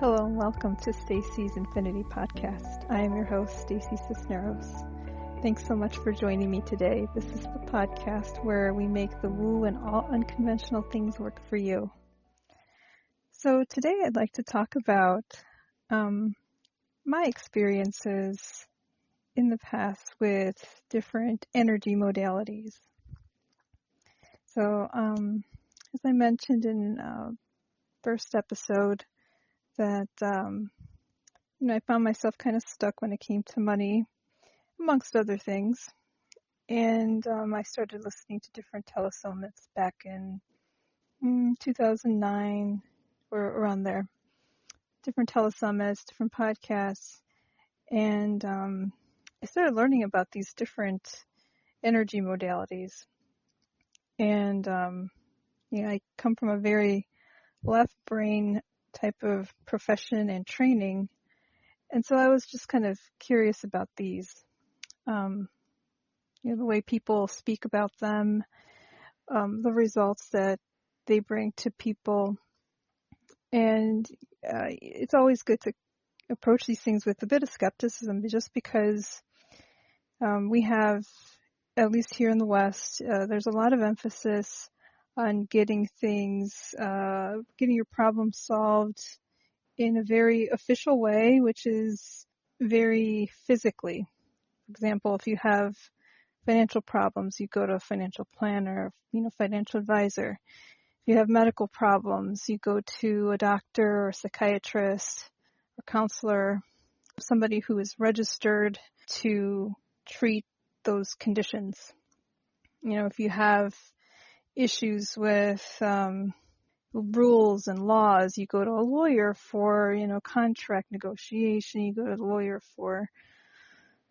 Hello and welcome to Stacy's Infinity Podcast. I am your host, Stacy Cisneros. Thanks so much for joining me today. This is the podcast where we make the woo and all unconventional things work for you. So today I'd like to talk about my experiences in the past with different energy modalities. So as I mentioned in first episode, that, I found myself kind of stuck when it came to money, amongst other things. And I started listening to different telesummits back in 2009 or around there. Different telesummits, different podcasts. And I started learning about these different energy modalities. And, I come from a very left brain type of profession and training. And so I was just kind of curious about these, the way people speak about them, the results that they bring to people. And it's always good to approach these things with a bit of skepticism, just because we have, at least here in the West, there's a lot of emphasis on getting things, getting your problem solved in a very official way, which is very physically. For example, if you have financial problems, you go to a financial planner, financial advisor. If you have medical problems, you go to a doctor or a psychiatrist or counselor, somebody who is registered to treat those conditions. If you have issues with rules and laws, you go to a lawyer for, contract negotiation, you go to the lawyer for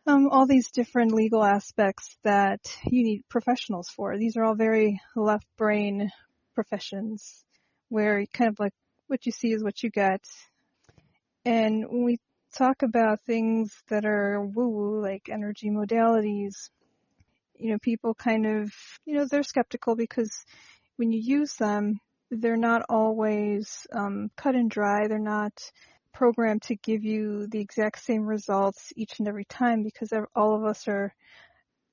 all these different legal aspects that you need professionals for. These are all very left brain professions where kind of like what you see is what you get. And when we talk about things that are woo-woo, like energy modalities, people kind of, they're skeptical because when you use them, they're not always cut and dry. They're not programmed to give you the exact same results each and every time, because all of us are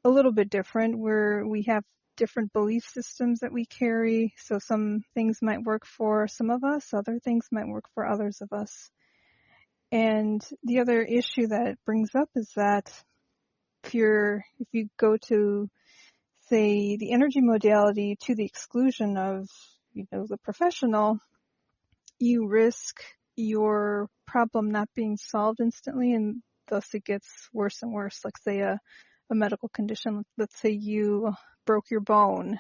a little bit different, where we have different belief systems that we carry. So some things might work for some of us, other things might work for others of us. And the other issue that it brings up is that if you go to, say, the energy modality to the exclusion of, the professional, you risk your problem not being solved instantly, and thus it gets worse and worse. Like, say, a medical condition. Let's say you broke your bone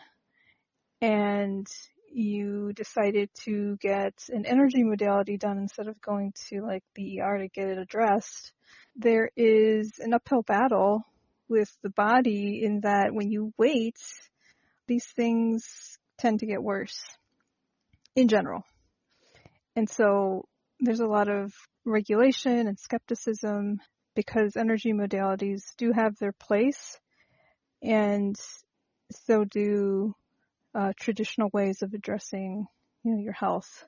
and you decided to get an energy modality done instead of going to, like, the ER to get it addressed. There is an uphill battle with the body in that when you wait, these things tend to get worse in general. And so there's a lot of regulation and skepticism because energy modalities do have their place, and so do traditional ways of addressing, your health.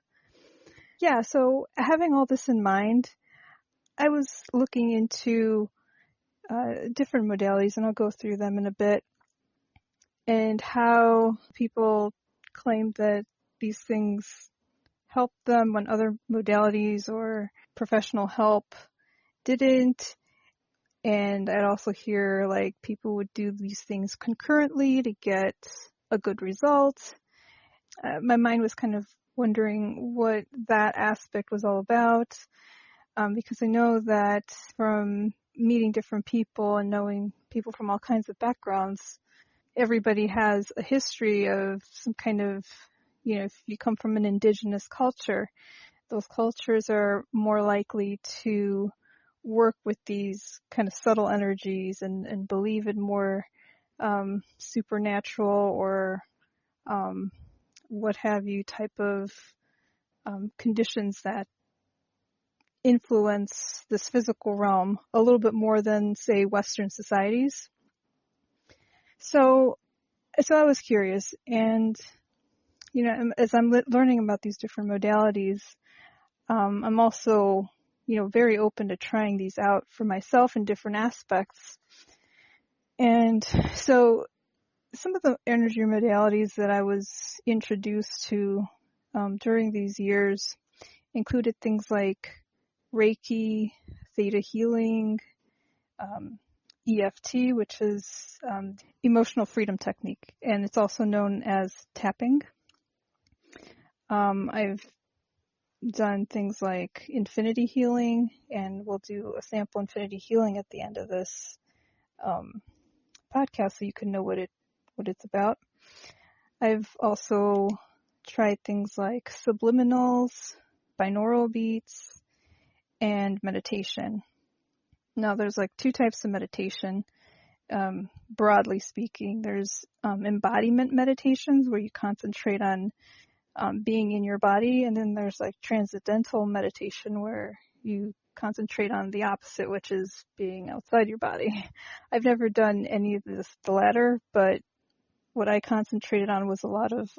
Yeah, so having all this in mind, I was looking into different modalities, and I'll go through them in a bit, and how people claim that these things help them when other modalities or professional help didn't. And I'd also hear, like, people would do these things concurrently to get a good result. My mind was kind of wondering what that aspect was all about, because I know that from meeting different people and knowing people from all kinds of backgrounds, everybody has a history of some kind of, if you come from an indigenous culture, those cultures are more likely to work with these kind of subtle energies and believe in more supernatural or what have you type of conditions that influence this physical realm a little bit more than, say, Western societies. So I was curious, and as I'm learning about these different modalities, I'm also, very open to trying these out for myself in different aspects. And so some of the energy modalities that I was introduced to during these years included things like Reiki, Theta healing, EFT, which is emotional freedom technique, and it's also known as tapping. I've done things like infinity healing, and we'll do a sample infinity healing at the end of this podcast so you can know what it's about. I've also tried things like subliminals, binaural beats, and meditation. Now there's like two types of meditation. Broadly speaking, there's embodiment meditations where you concentrate on being in your body, and then there's like transcendental meditation where you concentrate on the opposite, which is being outside your body. I've never done any of this, the latter, but what I concentrated on was a lot of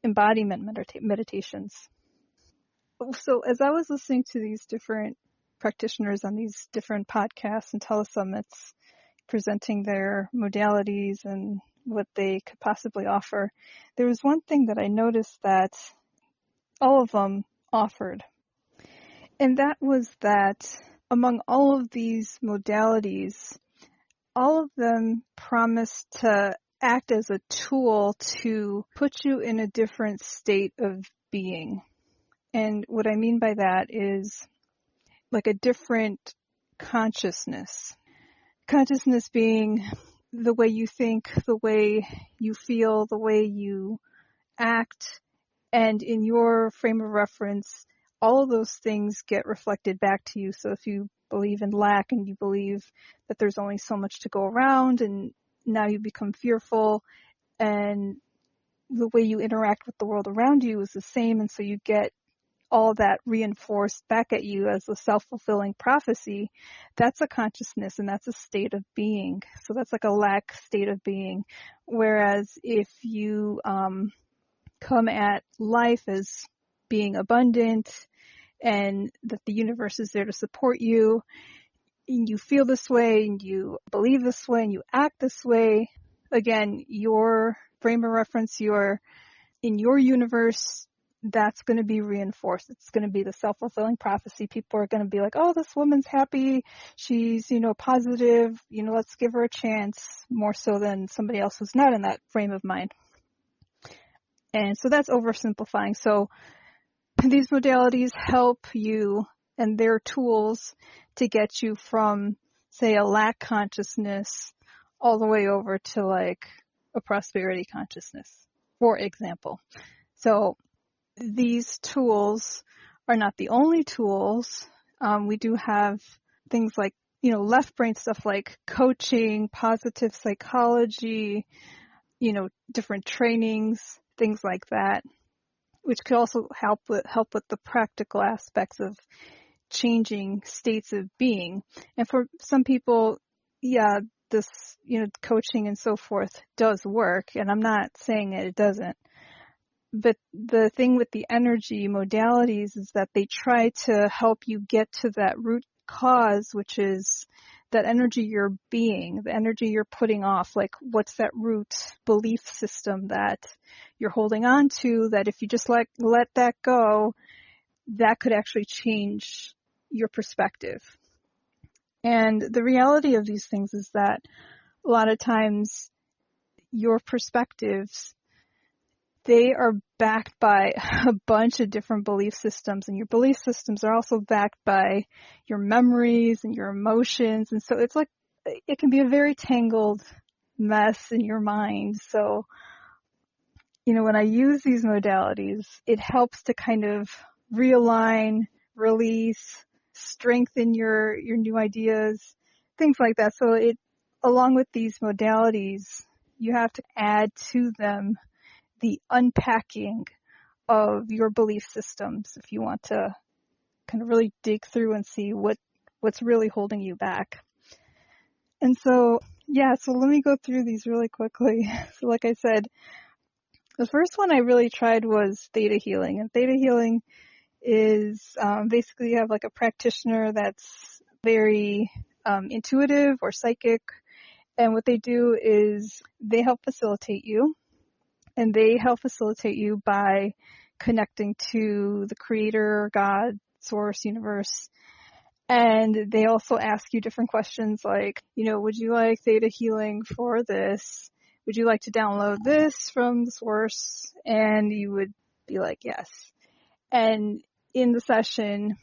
embodiment meditations. So as I was listening to these different practitioners on these different podcasts and telesummits presenting their modalities and what they could possibly offer, there was one thing that I noticed that all of them offered. And that was that among all of these modalities, all of them promised to act as a tool to put you in a different state of being. And what I mean by that is like a different consciousness. Consciousness being the way you think, the way you feel, the way you act, and in your frame of reference, all of those things get reflected back to you. So if you believe in lack and you believe that there's only so much to go around and now you become fearful, and the way you interact with the world around you is the same, and so you get all that reinforced back at you as a self-fulfilling prophecy. That's a consciousness, and that's a state of being. So that's like a lack state of being. Whereas if you come at life as being abundant and that the universe is there to support you, and you feel this way and you believe this way and you act this way, again, your frame of reference, in your universe, that's going to be reinforced. It's going to be the self-fulfilling prophecy. People are going to be like, oh, this woman's happy. She's, positive. Let's give her a chance, more so than somebody else who's not in that frame of mind. And so that's oversimplifying. So these modalities help you, and they're tools to get you from, say, a lack consciousness all the way over to like a prosperity consciousness, for example. So these tools are not the only tools. We do have things like, left brain stuff like coaching, positive psychology, different trainings, things like that, which could also help with the practical aspects of changing states of being. And for some people, this, coaching and so forth does work, and I'm not saying that it doesn't. But the thing with the energy modalities is that they try to help you get to that root cause, which is that energy you're being, the energy you're putting off. Like, what's that root belief system that you're holding on to, that if you just let that go, that could actually change your perspective. And the reality of these things is that a lot of times your perspectives, they are backed by a bunch of different belief systems, and your belief systems are also backed by your memories and your emotions. And so it's like, it can be a very tangled mess in your mind. So, when I use these modalities, it helps to kind of realign, release, strengthen your new ideas, things like that. So along with these modalities, you have to add to them the unpacking of your belief systems if you want to kind of really dig through and see what's really holding you back. And so, so let me go through these really quickly. So like I said, the first one I really tried was theta healing. And theta healing is basically you have like a practitioner that's very intuitive or psychic. And what they do is they help facilitate you. And they help facilitate you by connecting to the creator, God, source, universe. And they also ask you different questions like, would you like theta healing for this? Would you like to download this from the source? And you would be like, yes. And in the session,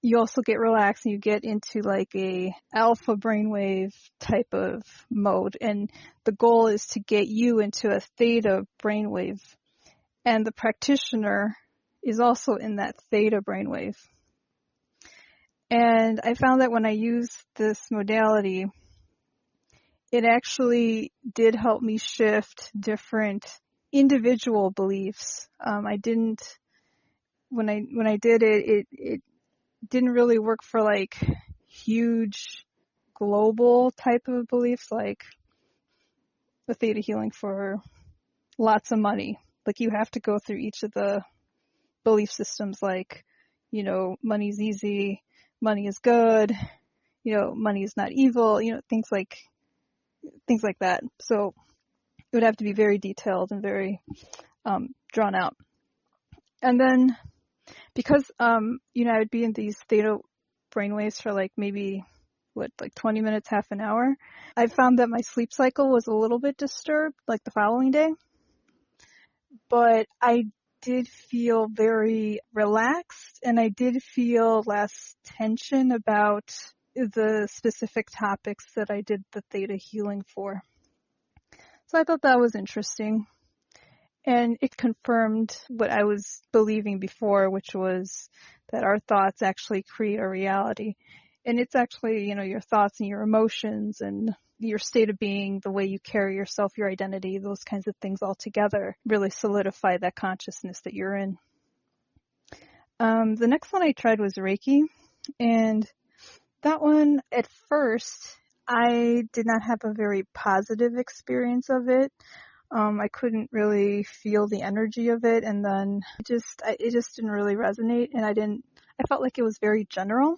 you also get relaxed and you get into like a alpha brainwave type of mode. And the goal is to get you into a theta brainwave. And the practitioner is also in that theta brainwave. And I found that when I used this modality, it actually did help me shift different individual beliefs. I didn't, when I did it, it didn't really work for like huge global type of beliefs like the theta healing for lots of money. Like you have to go through each of the belief systems like, money's easy, money is good, money is not evil, things like that. So it would have to be very detailed and very drawn out. And then because, I would be in these theta brainwaves for like maybe, 20 minutes, half an hour, I found that my sleep cycle was a little bit disturbed, like the following day. But I did feel very relaxed and I did feel less tension about the specific topics that I did the theta healing for. So I thought that was interesting. And it confirmed what I was believing before, which was that our thoughts actually create our reality. And it's actually, your thoughts and your emotions and your state of being, the way you carry yourself, your identity, those kinds of things all together really solidify that consciousness that you're in. The next one I tried was Reiki. And that one, at first, I did not have a very positive experience of it. I couldn't really feel the energy of it, and then it just didn't really resonate, and I felt like it was very general.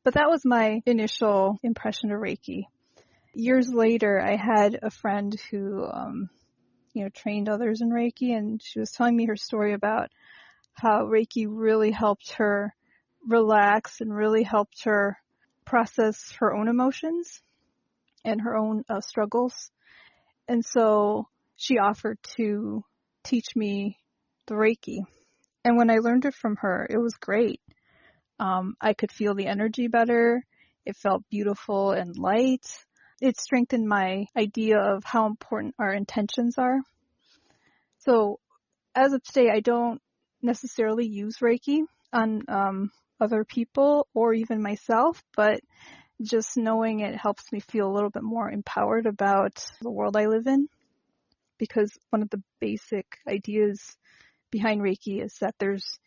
But that was my initial impression of Reiki. Years later, I had a friend who, trained others in Reiki, and she was telling me her story about how Reiki really helped her relax and really helped her process her own emotions and her own struggles. And so she offered to teach me the Reiki. And when I learned it from her, it was great. I could feel the energy better. It felt beautiful and light. It strengthened my idea of how important our intentions are. So as of today, I don't necessarily use Reiki on other people or even myself, but just knowing it helps me feel a little bit more empowered about the world I live in. Because one of the basic ideas behind Reiki is that there's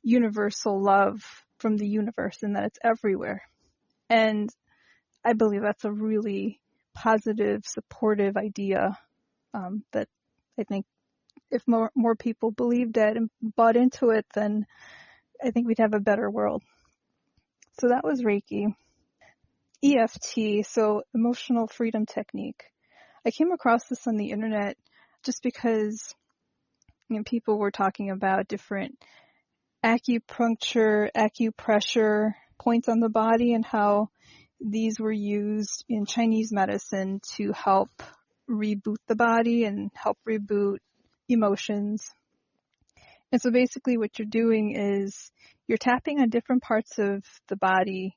universal love from the universe and that it's everywhere. And I believe that's a really positive, supportive idea that I think if more people believed it and bought into it, then I think we'd have a better world. So that was Reiki. EFT, so Emotional Freedom Technique. I came across this on the internet just because people were talking about different acupuncture, acupressure points on the body and how these were used in Chinese medicine to help reboot the body and help reboot emotions. And so basically what you're doing is you're tapping on different parts of the body,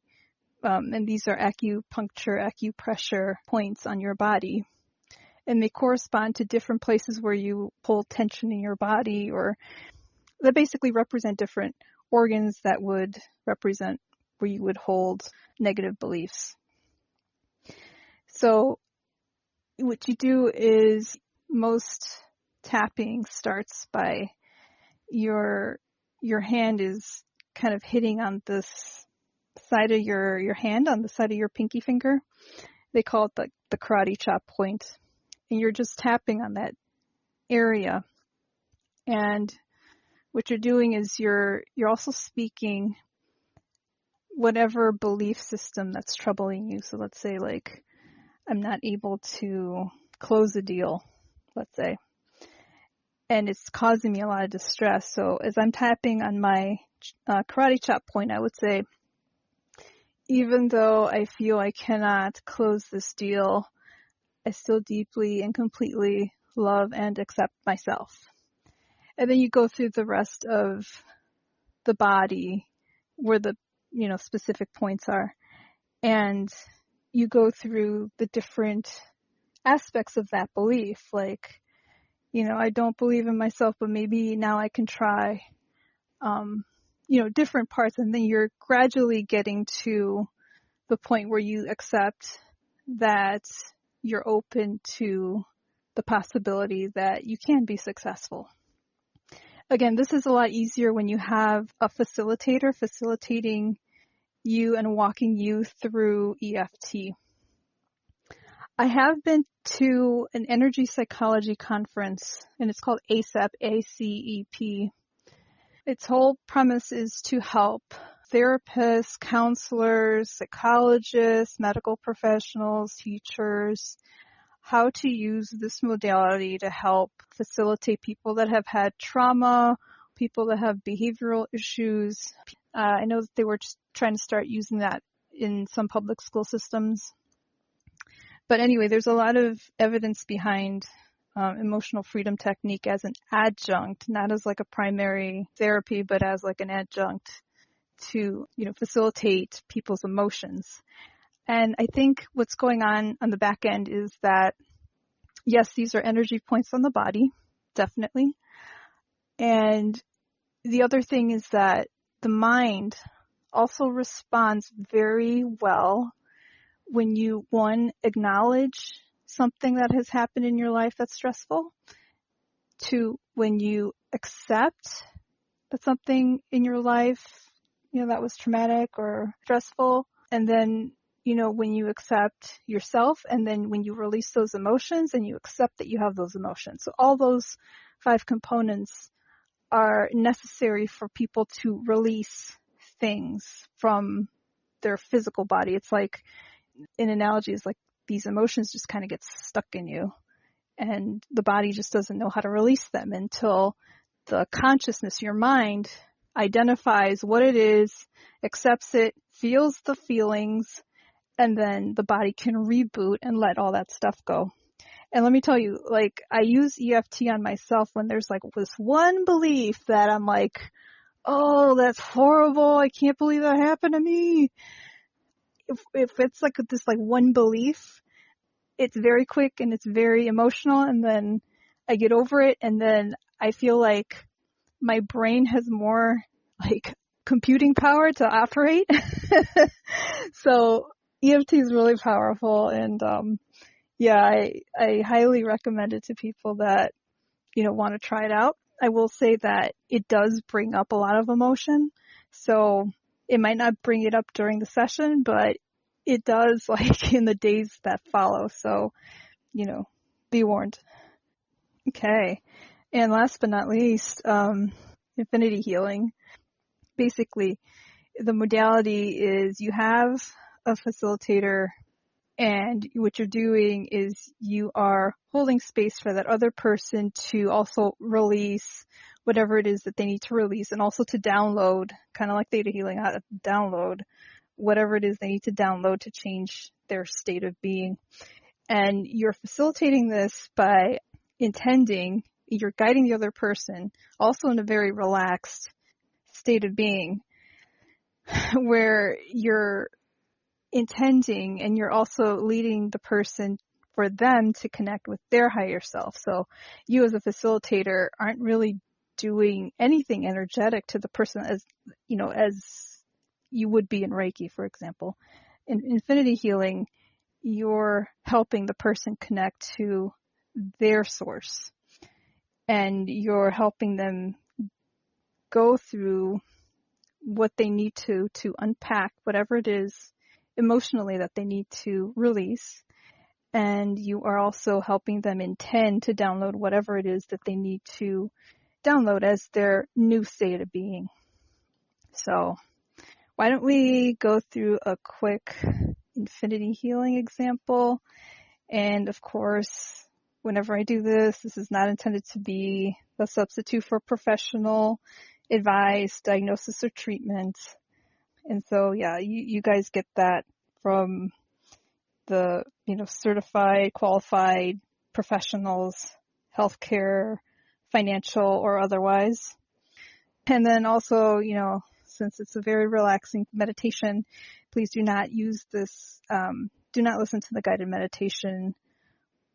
and these are acupuncture, acupressure points on your body. And they correspond to different places where you hold tension in your body, or that basically represent different organs that would represent where you would hold negative beliefs. So what you do is most tapping starts by your hand is kind of hitting on this side of your hand, on the side of your pinky finger. They call it the karate chop point. And you're just tapping on that area. And what you're doing is you're also speaking whatever belief system that's troubling you. So let's say like, I'm not able to close a deal, let's say, and it's causing me a lot of distress. So as I'm tapping on my karate chop point, I would say, even though I feel I cannot close this deal, I still deeply and completely love and accept myself. And then you go through the rest of the body where the, specific points are. And you go through the different aspects of that belief. Like, I don't believe in myself, but maybe now I can try, different parts. And then you're gradually getting to the point where you accept that you're open to the possibility that you can be successful. Again, this is a lot easier when you have a facilitator facilitating you and walking you through EFT. I have been to an energy psychology conference, and it's called ACEP, A-C-E-P. Its whole premise is to help therapists, counselors, psychologists, medical professionals, teachers, how to use this modality to help facilitate people that have had trauma, people that have behavioral issues. I know that they were just trying to start using that in some public school systems. But anyway, there's a lot of evidence behind emotional freedom technique as an adjunct, not as like a primary therapy, but as like an adjunct to, facilitate people's emotions. And I think what's going on the back end is that, yes, these are energy points on the body, definitely. And the other thing is that the mind also responds very well when you, one, acknowledge something that has happened in your life that's stressful, two, when you accept that something in your life, that was traumatic or stressful, and then, when you accept yourself, and then when you release those emotions and you accept that you have those emotions. So all those 5 components are necessary for people to release things from their physical body. It's like, an analogy is like these emotions just kind of get stuck in you, and the body just doesn't know how to release them until the consciousness, your mind, identifies what it is, accepts it, feels the feelings, and then the body can reboot and let all that stuff go. And let me tell you, like, I use EFT on myself when there's like this one belief that I'm like, oh, that's horrible, I can't believe that happened to me. If it's like this like one belief, it's very quick and it's very emotional, and then I get over it, and then I feel like my brain has more like computing power to operate. So EFT is really powerful, and I highly recommend it to people that want to try it out. I will say that it does bring up a lot of emotion, so it might not bring it up during the session, but it does like in the days that follow. So, be warned. Okay. And last but not least, infinity healing. Basically, the modality is you have a facilitator, and what you're doing is you are holding space for that other person to also release whatever it is that they need to release, and also to download, kind of like theta healing, how to download whatever it is they need to download to change their state of being. And you're facilitating this by intending, you're guiding the other person also in a very relaxed state of being, where you're intending and you're also leading the person for them to connect with their higher self. So you as a facilitator aren't really doing anything energetic to the person as you would be in Reiki, for example. In infinity healing, you're helping the person connect to their source, and you're helping them go through what they need to unpack whatever it is emotionally that they need to release. And you are also helping them intend to download whatever it is that they need to download as their new state of being. So why don't we go through a quick infinity healing example? And of course, whenever I do this, this is not intended to be a substitute for professional advice, diagnosis, or treatment. And so, yeah, you guys get that from the, certified, qualified professionals, healthcare, financial, or otherwise. And then also, since it's a very relaxing meditation, please do not use this, do not listen to the guided meditation,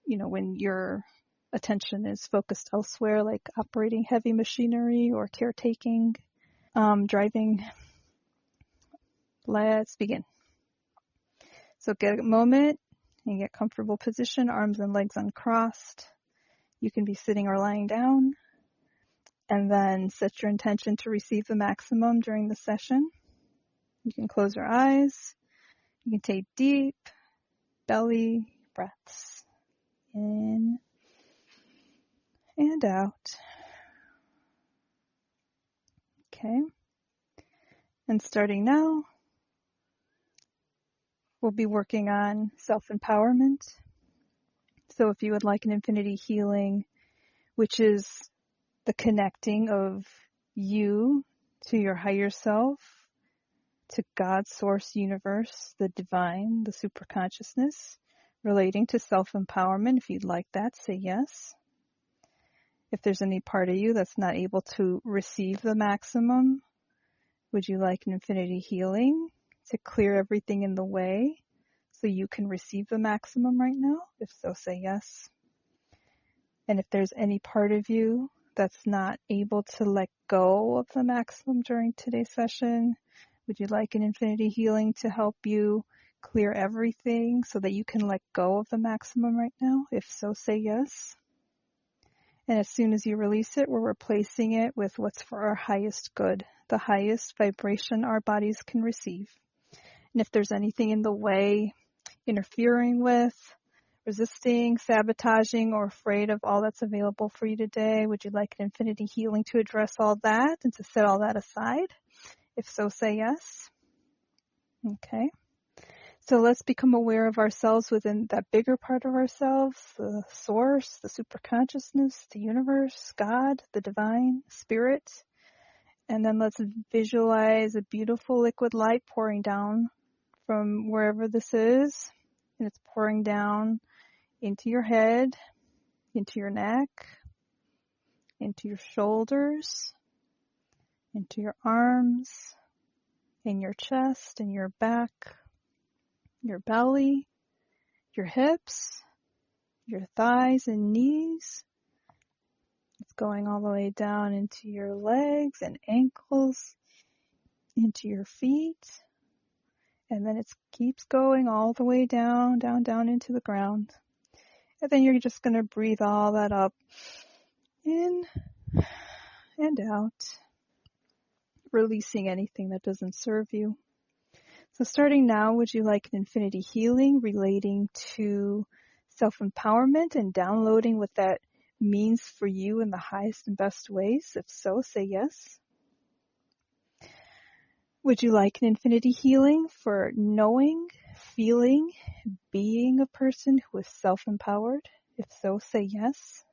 when your attention is focused elsewhere, like operating heavy machinery or caretaking, driving. Let's begin. So get a moment and get comfortable position, arms and legs uncrossed. You can be sitting or lying down. And then set your intention to receive the maximum during the session. You can close your eyes. You can take deep belly breaths in and out. Okay. And starting now, we'll be working on self-empowerment. So if you would like an infinity healing, which is the connecting of you to your higher self, to God's source universe, the divine, the superconsciousness, relating to self-empowerment. If you'd like that, say yes. If there's any part of you that's not able to receive the maximum, would you like an infinity healing to clear everything in the way so you can receive the maximum right now? If so, say yes. And if there's any part of you that's not able to let go of the maximum during today's session, would you like an infinity healing to help you clear everything so that you can let go of the maximum right now? If so, say yes. And as soon as you release it, we're replacing it with what's for our highest good, the highest vibration our bodies can receive. And if there's anything in the way, interfering with, resisting, sabotaging, or afraid of all that's available for you today, would you like an infinity healing to address all that and to set all that aside? If so, say yes. Okay. So let's become aware of ourselves within that bigger part of ourselves, the source, the superconsciousness, the universe, God, the divine, spirit. And then let's visualize a beautiful liquid light pouring down from wherever this is. And it's pouring down into your head, into your neck, into your shoulders, into your arms, in your chest, in your back, your belly, your hips, your thighs and knees. It's going all the way down into your legs and ankles, into your feet, and then it keeps going all the way down, down, down into the ground. And then you're just going to breathe all that up, in and out, releasing anything that doesn't serve you. So starting now, would you like an infinity healing relating to self-empowerment and downloading what that means for you in the highest and best ways? If so, say yes. Would you like an infinity healing for knowing, feeling, being a person who is self-empowered? If so, say yes.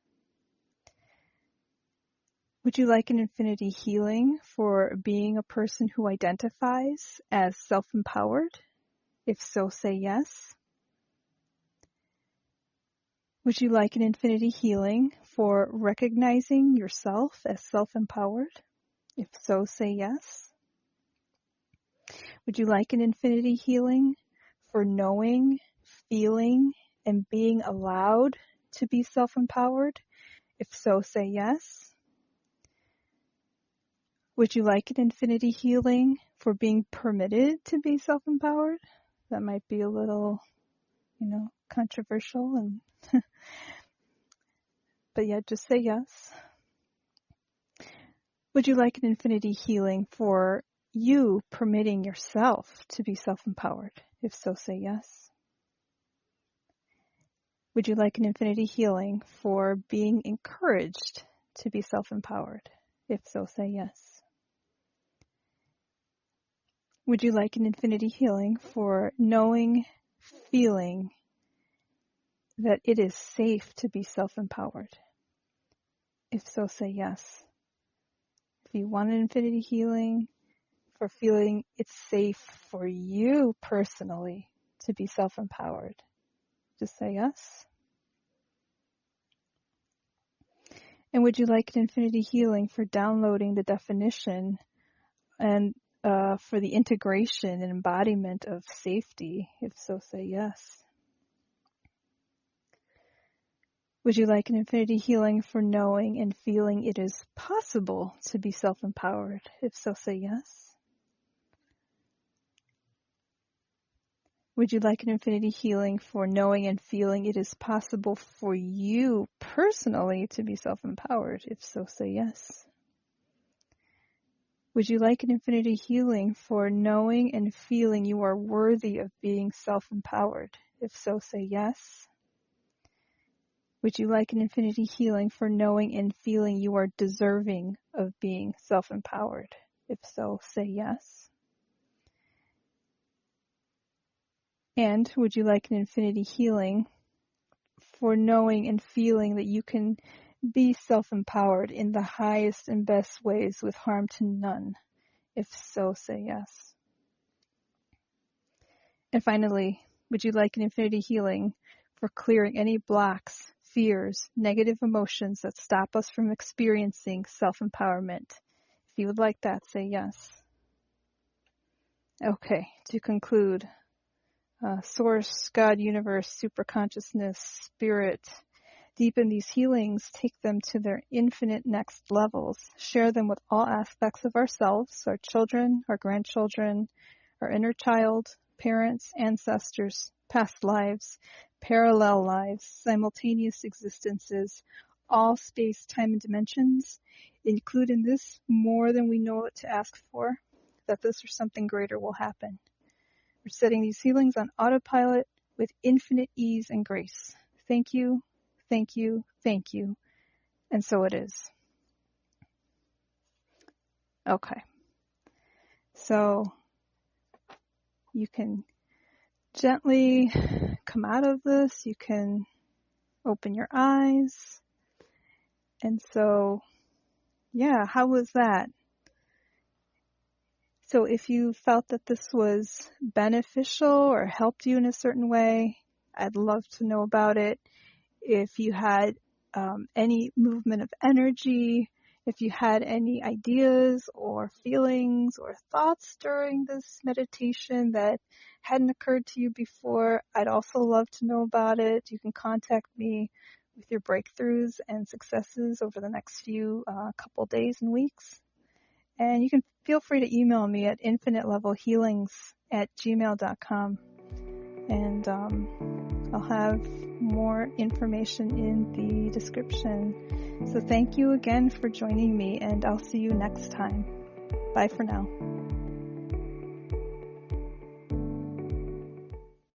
Would you like an infinity healing for being a person who identifies as self-empowered? If so, say yes. Would you like an infinity healing for recognizing yourself as self-empowered? If so, say yes. Would you like an infinity healing for knowing, feeling, and being allowed to be self-empowered? If so, say yes. Would you like an infinity healing for being permitted to be self-empowered? That might be a little, controversial, but yeah, just say yes. Would you like an infinity healing for you permitting yourself to be self-empowered? If so, say yes. Would you like an infinity healing for being encouraged to be self-empowered? If so, say yes. Would you like an infinity healing for knowing, feeling that it is safe to be self-empowered? If so, say yes. If you want an infinity healing for feeling it's safe for you personally to be self-empowered, just say yes. And would you like an infinity healing for downloading the definition and for the integration and embodiment of safety? If so, say yes. Would you like an infinity healing for knowing and feeling it is possible to be self-empowered? If so, say yes. Would you like an infinity healing for knowing and feeling it is possible for you personally to be self-empowered? If so, say yes. Would you like an infinity healing for knowing and feeling you are worthy of being self-empowered? If so, say yes. Would you like an infinity healing for knowing and feeling you are deserving of being self-empowered? If so, say yes. And would you like an infinity healing for knowing and feeling that you can be self-empowered in the highest and best ways with harm to none? If so, say yes. And finally, would you like an infinity healing for clearing any blocks, fears, negative emotions that stop us from experiencing self-empowerment? If you would like that, say yes. Okay, to conclude, Source, God, Universe, Superconsciousness, Spirit, deepen these healings, take them to their infinite next levels, share them with all aspects of ourselves, our children, our grandchildren, our inner child, parents, ancestors, past lives, parallel lives, simultaneous existences, all space, time, and dimensions. Include in this more than we know what to ask for, that this or something greater will happen. We're setting these healings on autopilot with infinite ease and grace. Thank you, thank you, thank you. And so it is. Okay. So you can gently come out of this. You can open your eyes. And so, yeah, how was that? So if you felt that this was beneficial or helped you in a certain way, I'd love to know about it. If you had any movement of energy, if you had any ideas or feelings or thoughts during this meditation that hadn't occurred to you before, I'd also love to know about it. You can contact me with your breakthroughs and successes over the next few couple days and weeks. And you can feel free to email me at infinitelevelhealings@gmail.com. And I'll have more information in the description. So thank you again for joining me, and I'll see you next time. Bye for now.